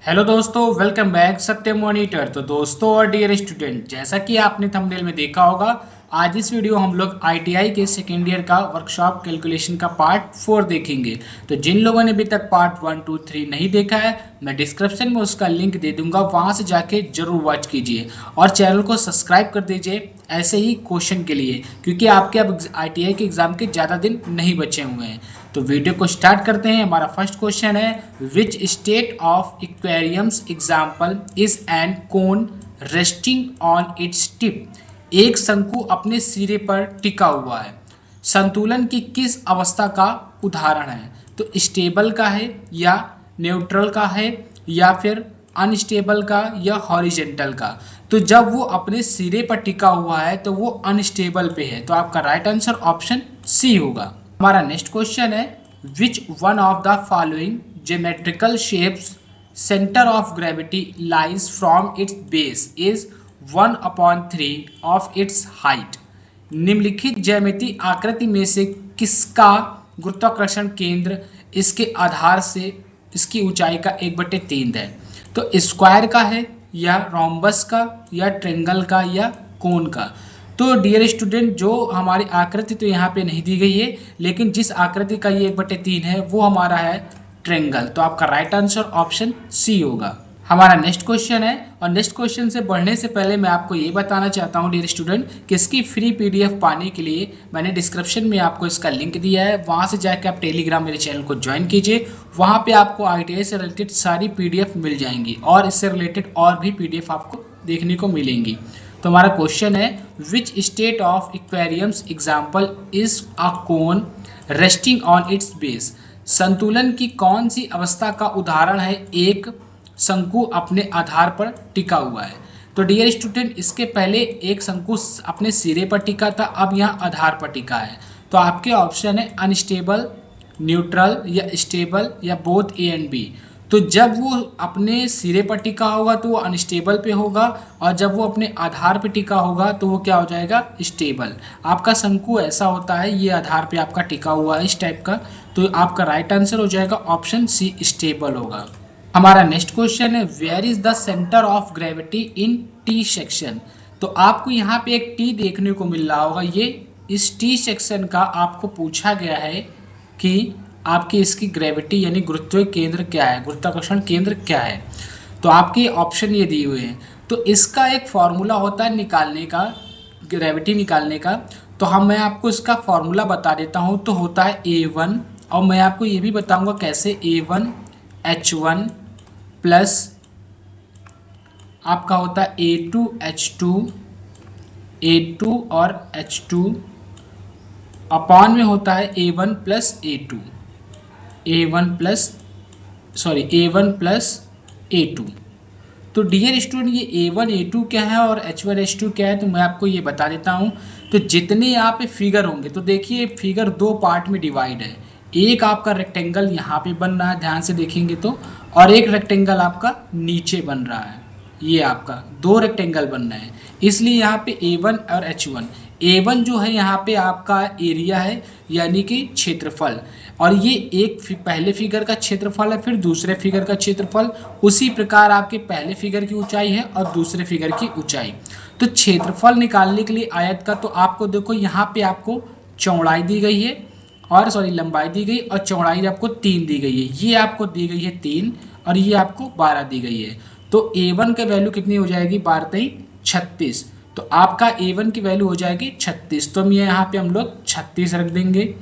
Hello दोस्तों, welcome back सत्य monitor. तो दोस्तों और डियर स्टूडेंट, जैसा कि आपने थंबनेल में देखा होगा, आज इस वीडियो हम लोग आईटीआई के सेकेंड ईयर का वर्कशॉप कैलकुलेशन का पार्ट 4 देखेंगे। तो जिन लोगों ने अभी तक पार्ट 1, 2, 3 नहीं देखा है, मैं डिस्क्रिप्शन में उसका लिंक दे दूंगा, वहां से जाके जरूर वॉच कीजिए और चैनल को सब्सक्राइब कर दीजिए ऐसे ही क्वेश्चन के लिए, क्योंकि आपके अब आईटीआई के एग्जाम के ज़्यादा दिन नहीं बचे हुए हैं। तो वीडियो को स्टार्ट करते हैं। हमारा फर्स्ट क्वेश्चन है, which state of aquariums example is an cone resting on its tip. एक शंकु अपने सिरे पर टिका हुआ है, संतुलन की किस अवस्था का उदाहरण है? तो स्टेबल का है, या न्यूट्रल का है, या फिर अनस्टेबल का, या हॉरिजेंटल का? तो जब वो अपने सिरे पर टिका हुआ है तो वो अनस्टेबल पे है, तो आपका राइट आंसर ऑप्शन सी होगा। हमारा नेक्स्ट क्वेश्चन है, which one of the following geometrical shapes centre of gravity lies from its base is 1/3 of its height. निम्नलिखित ज्यामितीय आकृति में से किसका गुरुत्वाकर्षण केंद्र इसके आधार से इसकी ऊंचाई का 1/3 है? तो स्क्वायर का है, या रोम्बस का, या ट्रेंगल का, या कोन का? तो डियर स्टूडेंट, जो हमारी आकृति तो यहाँ पे नहीं दी गई है, लेकिन जिस आकृति का ये 1/3 है वो हमारा है ट्रेंगल। तो आपका राइट आंसर ऑप्शन सी होगा। हमारा नेक्स्ट क्वेश्चन है, और नेक्स्ट क्वेश्चन से बढ़ने से पहले मैं आपको ये बताना चाहता हूँ डियर स्टूडेंट कि इसकी फ्री पीडीएफ पाने के लिए मैंने डिस्क्रिप्शन में आपको इसका लिंक दिया है, वहाँ से जाकर आप टेलीग्राम मेरे चैनल को ज्वाइन कीजिए। वहाँ पे आपको आईटीआई से रिलेटेड सारी पीडीएफ मिल जाएंगी और इससे रिलेटेड और भी पीडीएफ आपको देखने को मिलेंगी। तो हमारा क्वेश्चन है, which state of aquariums example is a cone resting on it's base. संतुलन की कौन सी अवस्था का उदाहरण है एक शंकु अपने आधार पर टिका हुआ है? तो डियर स्टूडेंट, इसके पहले एक शंकु अपने सिरे पर टिका था, अब यहाँ आधार पर टिका है। तो आपके ऑप्शन है अनस्टेबल, न्यूट्रल, या स्टेबल, या बोथ ए एंड बी। तो जब वो अपने सिरे पर टिका होगा तो वो अनस्टेबल पे होगा, और जब वो अपने आधार पे टिका होगा तो वो क्या हो जाएगा? स्टेबल। आपका शंकु ऐसा होता है, ये आधार पे आपका टिका हुआ है इस टाइप का, तो आपका राइट आंसर हो जाएगा ऑप्शन सी, स्टेबल होगा। हमारा नेक्स्ट क्वेश्चन है, where is the centre of gravity in T section. तो आपको यहाँ पे एक टी देखने को मिल रहा होगा, ये इस टी सेक्शन का आपको पूछा गया है कि आपकी इसकी ग्रेविटी यानी गुरुत्व केंद्र क्या है, गुरुत्वाकर्षण केंद्र क्या है। तो आपके ऑप्शन ये दिए हुए हैं। तो इसका एक फॉर्मूला होता है निकालने का, ग्रेविटी निकालने का। तो मैं आपको इसका फॉर्मूला बता देता हूँ। तो होता है A1, और मैं आपको ये भी बताऊंगा कैसे। A1 H1 प्लस आपका होता है A2 H2, A2 और H2 अपॉन में होता है A1 plus A2, A1 plus A2। तो डियर स्टूडेंट, ये A1 A2 क्या है और H1 H2 क्या है, तो मैं आपको ये बता देता हूँ। तो जितने यहाँ पे फिगर होंगे, तो देखिए फिगर दो पार्ट में डिवाइड है। एक आपका रेक्टेंगल यहाँ पे बन रहा है, ध्यान से देखेंगे तो, और एक रेक्टेंगल आपका नीचे बन रहा है। ये आपका दो रेक्टेंगल बन रहे हैं, इसलिए यहाँ पे A1 और H1। A1 जो है यहाँ पे आपका एरिया है, यानी कि क्षेत्रफल, और ये एक पहले फिगर का क्षेत्रफल है, फिर दूसरे फिगर का क्षेत्रफल। उसी प्रकार आपके पहले फिगर की ऊंचाई है और दूसरे फिगर की ऊंचाई। तो क्षेत्रफल निकालने के लिए आयत का, तो आपको देखो यहाँ पे आपको चौड़ाई दी गई है, और लंबाई दी गई, और चौड़ाई आपको 3 दी गई है। ये आपको दी गई है 3, और ये आपको 12 दी गई है। तो A1 का वैल्यू कितनी हो जाएगी? 12 36। तो आपका A1 की वैल्यू हो जाएगी 36। तो यहाँ पे हम लोग 36 रख देंगे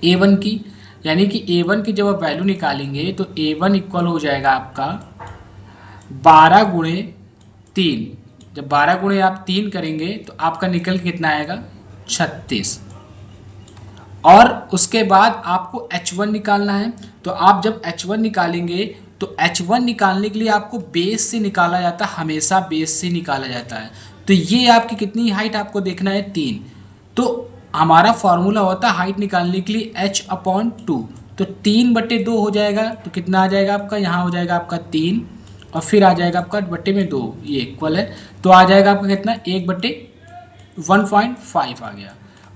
A1 की, यानी कि A1 की जब आप वैल्यू निकालेंगे तो A1 इक्वल हो जाएगा आपका 12 गुणे 3। जब 12 गुणे आप 3 करेंगे तो आपका निकल के कितना आएगा? 36। और उसके बाद आपको H1 निकालना है। तो आप जब H1 निकालेंगे तो H1 निकालने के लिए आपको बेस से निकाला जाता है, हमेशा बेस से निकाला जाता है। तो ये आपकी कितनी हाइट आपको देखना है? 3। तो हमारा फॉर्मूला होता है हाइट निकालने के लिए H/2। तो 3/2 हो जाएगा, तो कितना आ जाएगा आपका? यहाँ हो जाएगा आपका 3, और फिर आ जाएगा आपका बट्टे में 2, ये इक्वल है। तो आ जाएगा आपका कितना? 1/1.5 आ गया।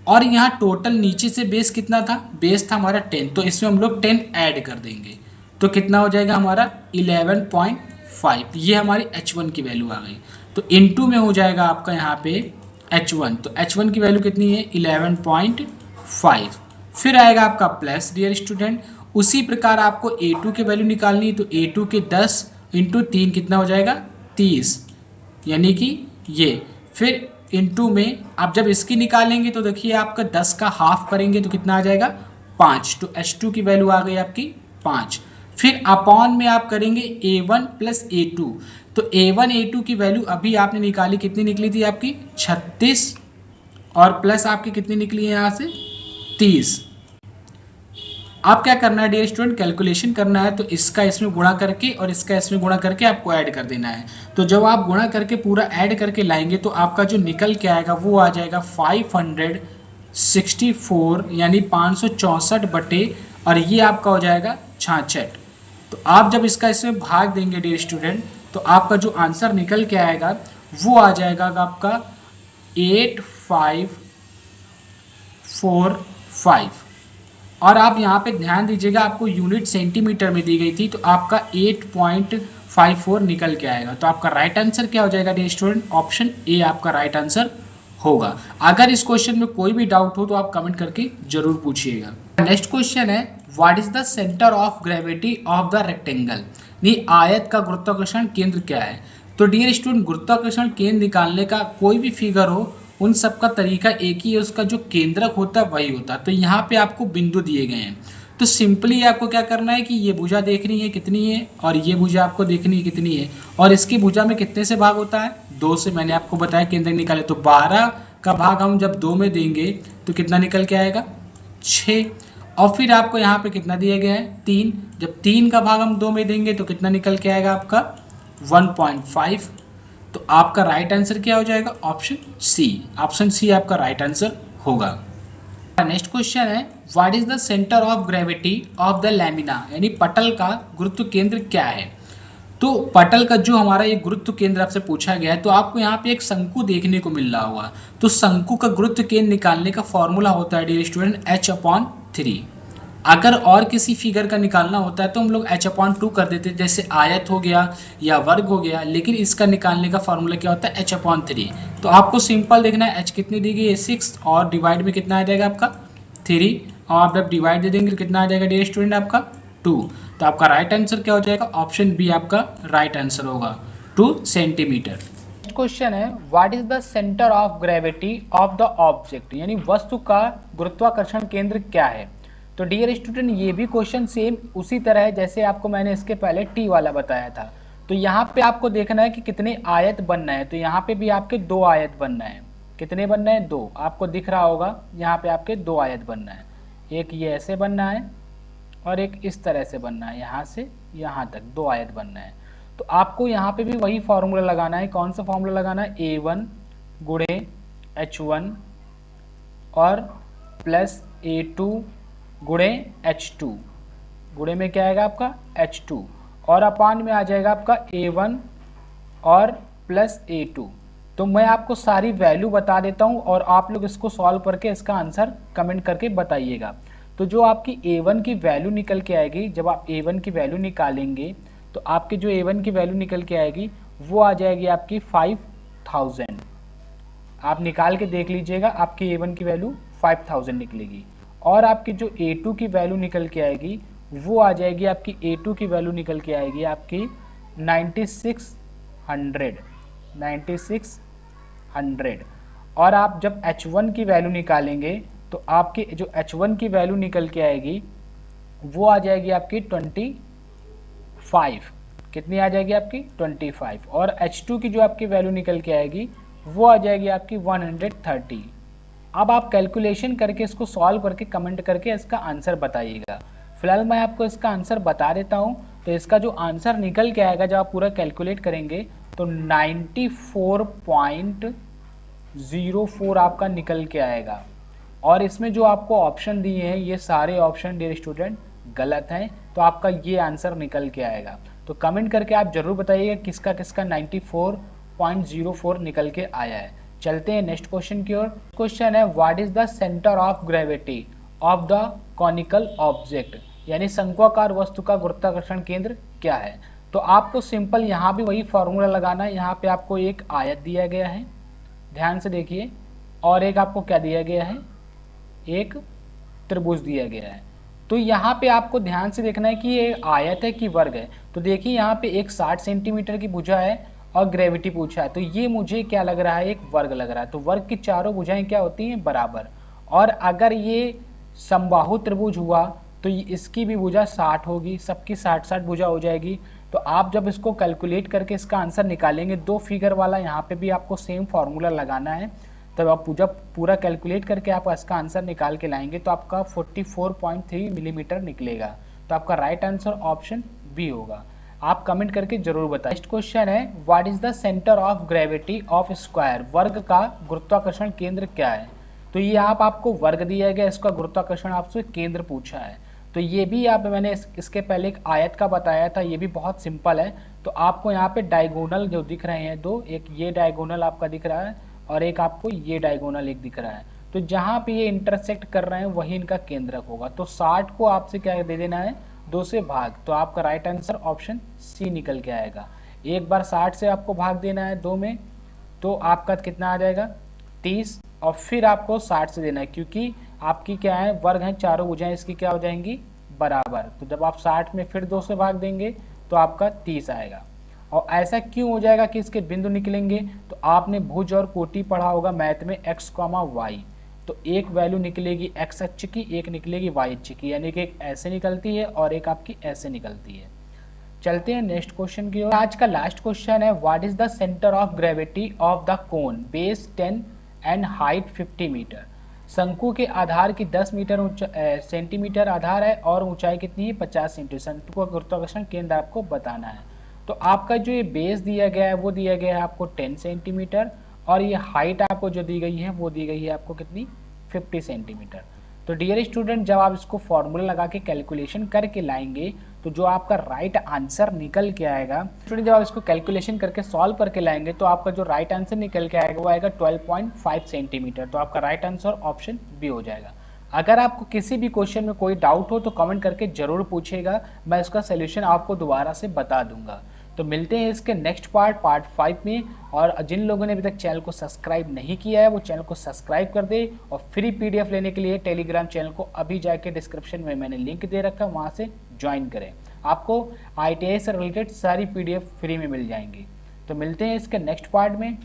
और यहाँ टोटल नीचे से बेस कितना था? बेस था हमारा 10, तो इसमें हम लोग 10 ऐड कर देंगे। तो कितना हो जाएगा हमारा 11.5, ये हमारी H1 की वैल्यू आ गई। तो इनटू में हो जाएगा आपका यहाँ पे H1, तो H1 की वैल्यू कितनी है 11.5। फिर आएगा आपका प्लस डियर स्टूडेंट, उसी प्रकार आपको A2 की वैल्यू निकालनी है, तो A2 के 10 इंटू 3 कितना हो जाएगा 30, यानी कि ये। फिर इनटू में आप जब इसकी निकालेंगे तो देखिए आपका 10 का हाफ करेंगे तो कितना आ जाएगा 5, तो H2 की वैल्यू आ गई आपकी 5। फिर अपॉन में आप करेंगे A1 प्लस A2, तो A1 A2 की वैल्यू अभी आपने निकाली, कितनी निकली थी आपकी 36, और प्लस आपकी कितनी निकली है यहाँ से 30। आप क्या करना है डियर स्टूडेंट, कैलकुलेशन करना है, तो इसका इसमें गुणा करके और इसका इसमें गुणा करके आपको ऐड कर देना है। तो जब आप गुणा करके पूरा ऐड करके लाएंगे तो आपका जो निकल के आएगा वो आ जाएगा 564, यानी 564 बटे, और ये आपका हो जाएगा 66। तो आप जब इसका इसमें भाग देंगे डियर स्टूडेंट, तो आपका जो आंसर निकल के आएगा वो आ जाएगा आपका 8545। और आप यहाँ पे ध्यान दीजिएगा, आपको यूनिट सेंटीमीटर में दी गई थी, तो आपका 8.54 निकल के आएगा। तो आपका राइट आंसर क्या हो जाएगा डियर स्टूडेंट, ऑप्शन ए आपका राइट आंसर होगा। अगर इस क्वेश्चन में कोई भी डाउट हो तो आप कमेंट करके जरूर पूछिएगा। नेक्स्ट क्वेश्चन है, what is the centre of gravity of the rectangle, यानी आयत का गुरुत्वाकर्षण केंद्र क्या है। तो डियर स्टूडेंट, गुरुत्वाकर्षण केंद्र निकालने का कोई भी फिगर हो, उन सब का तरीका एक ही है, उसका जो केंद्रक होता है वही होता है। तो यहाँ पे आपको बिंदु दिए गए हैं, तो सिंपली आपको क्या करना है कि ये भुजा देखनी है कितनी है, और ये भुजा आपको देखनी है कितनी है, और इसकी भुजा में कितने से भाग होता है 2 से। मैंने आपको बताया केंद्र निकाले, तो 12 का भाग हम जब 2 में देंगे तो कितना निकल के आएगा 6। और फिर आपको यहाँ पे कितना दिया गया है 3, जब 3 का भाग हम 2 में देंगे तो कितना निकल के आएगा आपका 1.5। तो आपका राइट आंसर क्या हो जाएगा, ऑप्शन सी। ऑप्शन सी आपका राइट आंसर होगा। नेक्स्ट क्वेश्चन है, what is the centre of gravity of the lamina, यानी पटल का गुरुत्व केंद्र क्या है। तो पटल का जो हमारा ये गुरुत्व केंद्र आपसे पूछा गया है, तो आपको यहाँ पे एक शंकु देखने को मिल रहा होगा। तो शंकु का गुरुत्व केंद्र निकालने का फॉर्मूला होता है डियर स्टूडेंट H/3। अगर और किसी फिगर का निकालना होता है तो हम लोग H/2 कर देते, जैसे आयत हो गया या वर्ग हो गया, लेकिन इसका निकालने का फॉर्मूला क्या होता है H/3। तो आपको सिंपल देखना है, H कितनी दी गई है 6, और डिवाइड में कितना आ जाएगा आपका 3, और आप जब डिवाइड दे देंगे तो कितना आ जाएगा डियर स्टूडेंट आपका 2। तो आपका राइट आंसर क्या हो जाएगा, ऑप्शन बी आपका राइट आंसर होगा 2 सेंटीमीटर। क्वेश्चन है, what is the centre of gravity of the object, यानी वस्तु का गुरुत्वाकर्षण केंद्र क्या है। तो डियर स्टूडेंट, ये भी क्वेश्चन सेम उसी तरह है जैसे आपको मैंने इसके पहले टी वाला बताया था। तो यहाँ पे आपको देखना है कि कितने आयत बनना है, तो यहाँ पे भी आपके 2 आयत बनना है। कितने बनना है 2, आपको दिख रहा होगा यहाँ पे आपके 2 आयत बनना है। एक ये ऐसे बनना है और एक इस तरह से बनना है, यहाँ से यहाँ तक 2 आयत बनना है। तो आपको यहाँ पे भी वही फॉर्मूला लगाना है। कौन सा फॉर्मूला लगाना है, A1 गुणे H1 और प्लस A2 गुणे H2, गुणे में क्या आएगा आपका H2, और अपान में आ जाएगा आपका A1 और प्लस A2। तो मैं आपको सारी वैल्यू बता देता हूँ और आप लोग इसको सॉल्व करके इसका आंसर कमेंट करके बताइएगा। तो जो आपकी A1 की वैल्यू निकल के आएगी, जब आप A1 की वैल्यू निकालेंगे तो आपकी जो A1 की वैल्यू निकल के आएगी वो आ जाएगी आपकी 5000। आप निकाल के देख लीजिएगा, आपकी A1 की वैल्यू 5000 निकलेगी। और आपकी जो A2 की वैल्यू निकल के आएगी वो आ जाएगी, आपकी A2 की वैल्यू निकल के आएगी आपकी 9600। और आप जब H1 की वैल्यू निकालेंगे तो आपकी जो H1 की वैल्यू निकल के आएगी वो आ जाएगी आपकी 25। कितनी आ जाएगी आपकी 25। और H2 की जो आपकी वैल्यू निकल के आएगी वो आ जाएगी आपकी 130। अब आप कैलकुलेशन करके इसको सॉल्व करके कमेंट करके इसका आंसर बताइएगा। फिलहाल मैं आपको इसका आंसर बता देता हूँ। तो इसका जो आंसर निकल के आएगा जब आप पूरा कैलकुलेट करेंगे तो 94.04 आपका निकल के आएगा। और इसमें जो आपको ऑप्शन दिए हैं ये सारे ऑप्शन डियर स्टूडेंट गलत हैं, तो आपका ये आंसर निकल के आएगा। तो कमेंट करके आप जरूर बताइएगा किसका किसका 94.04 निकल के आया है। चलते हैं नेक्स्ट क्वेश्चन की ओर। क्वेश्चन है, what is the centre of gravity of the conical object, यानी शंक्वाकार वस्तु का गुरुत्वाकर्षण केंद्र क्या है। तो आपको सिंपल यहाँ भी वही फॉर्मूला लगाना है। यहाँ पे आपको एक आयत दिया गया है, ध्यान से देखिए, और एक आपको क्या दिया गया है, एक त्रिभुज दिया गया है। तो यहाँ पे आपको ध्यान से देखना है कि ये आयत है कि वर्ग है। तो देखिए यहाँ पे एक 60 सेंटीमीटर की भुजा है और ग्रेविटी पूछा है, तो ये मुझे क्या लग रहा है, एक वर्ग लग रहा है। तो वर्ग की चारों भुजाएं क्या होती हैं, बराबर। और अगर ये समबाहु त्रिभुज हुआ तो इसकी भी भुजा 60 होगी, सबकी 60-60 भुजा हो जाएगी। तो आप जब इसको कैलकुलेट करके इसका आंसर निकालेंगे, दो फिगर वाला यहाँ पे भी आपको सेम फार्मूला लगाना है। तब आप जब पूरा कैलकुलेट करके आप इसका आंसर निकाल के लाएंगे तो आपका 44.3 मिलीमीटर निकलेगा। तो आपका राइट आंसर ऑप्शन बी होगा। आप कमेंट करके जरूर बताएं। नेक्स्ट क्वेश्चन है, what is the centre of gravity of square, वर्ग का गुरुत्वाकर्षण केंद्र क्या है। तो ये आपको वर्ग दिया गया, इसका गुरुत्वाकर्षण आपसे केंद्र पूछा है। तो ये भी मैंने इसके पहले एक आयत का बताया था, ये भी बहुत सिंपल है। तो आपको यहाँ पे डायगोनल जो दिख रहे हैं दो, एक ये डायगोनल आपका दिख रहा है और एक आपको ये डायगोनल एक दिख रहा है। तो जहाँ पे ये इंटरसेक्ट कर रहे हैं वही इनका केंद्रक होगा। तो 60 को आपसे क्या दे देना है, 2 से भाग। तो आपका राइट आंसर ऑप्शन सी निकल के आएगा। एक बार 60 से आपको भाग देना है 2 में, तो आपका कितना आ जाएगा, 30। और फिर आपको 60 से देना है, क्योंकि आपकी क्या है, वर्ग है, चारों भुजाएं इसकी क्या हो जाएंगी, बराबर। तो जब आप 60 में फिर 2 से भाग देंगे तो आपका 30 आएगा। और ऐसा क्यों हो जाएगा कि इसके बिंदु निकलेंगे, तो आपने भुज और कोटि पढ़ा होगा मैथ में, x, y। तो एक वैल्यू निकलेगी x अक्ष की, एक निकलेगी y अक्ष की, यानी कि एक ऐसे निकलती है और एक आपकी ऐसे निकलती है। चलते हैं नेक्स्ट क्वेश्चन की ओर। आज का लास्ट क्वेश्चन है, what is the centre of gravity of the cone, base 10 and height 50 metre. शंकु के आधार की 10 मीटर सेंटीमीटर आधार है और ऊंचाई कितनी है, 50 सेंटीमीटर। शंकु का गुरुत्वाकर्षण केंद्र आपको बताना है। तो आपका जो ये बेस दिया गया है वो दिया गया है आपको 10 सेंटीमीटर, और ये हाइट आपको जो दी गई है वो दी गई है आपको कितनी, 50 सेंटीमीटर। तो डियर स्टूडेंट, जब आप इसको फॉर्मूला लगा के कैलकुलेशन करके लाएंगे तो जो आपका राइट आंसर निकल के आएगा, स्टूडेंट जब आप इसको कैलकुलेशन करके सॉल्व करके लाएंगे तो आपका जो राइट आंसर निकल के आएगा वो आएगा 12.5 सेंटीमीटर। तो आपका राइट आंसर ऑप्शन बी हो जाएगा। अगर आपको किसी भी क्वेश्चन में कोई डाउट हो तो कमेंट करके जरूर पूछेगा, मैं इसका सोल्यूशन आपको दोबारा से बता दूंगा। तो मिलते हैं इसके नेक्स्ट पार्ट 5 में। और जिन लोगों ने अभी तक चैनल को सब्सक्राइब नहीं किया है वो चैनल को सब्सक्राइब कर दे, और फ्री पीडीएफ लेने के लिए टेलीग्राम चैनल को अभी जाके डिस्क्रिप्शन में मैंने लिंक दे रखा है, वहाँ से ज्वाइन करें। आपको ITI से रिलेटेड सारी पीडीएफ फ्री में मिल जाएंगी। तो मिलते हैं इसके नेक्स्ट पार्ट में।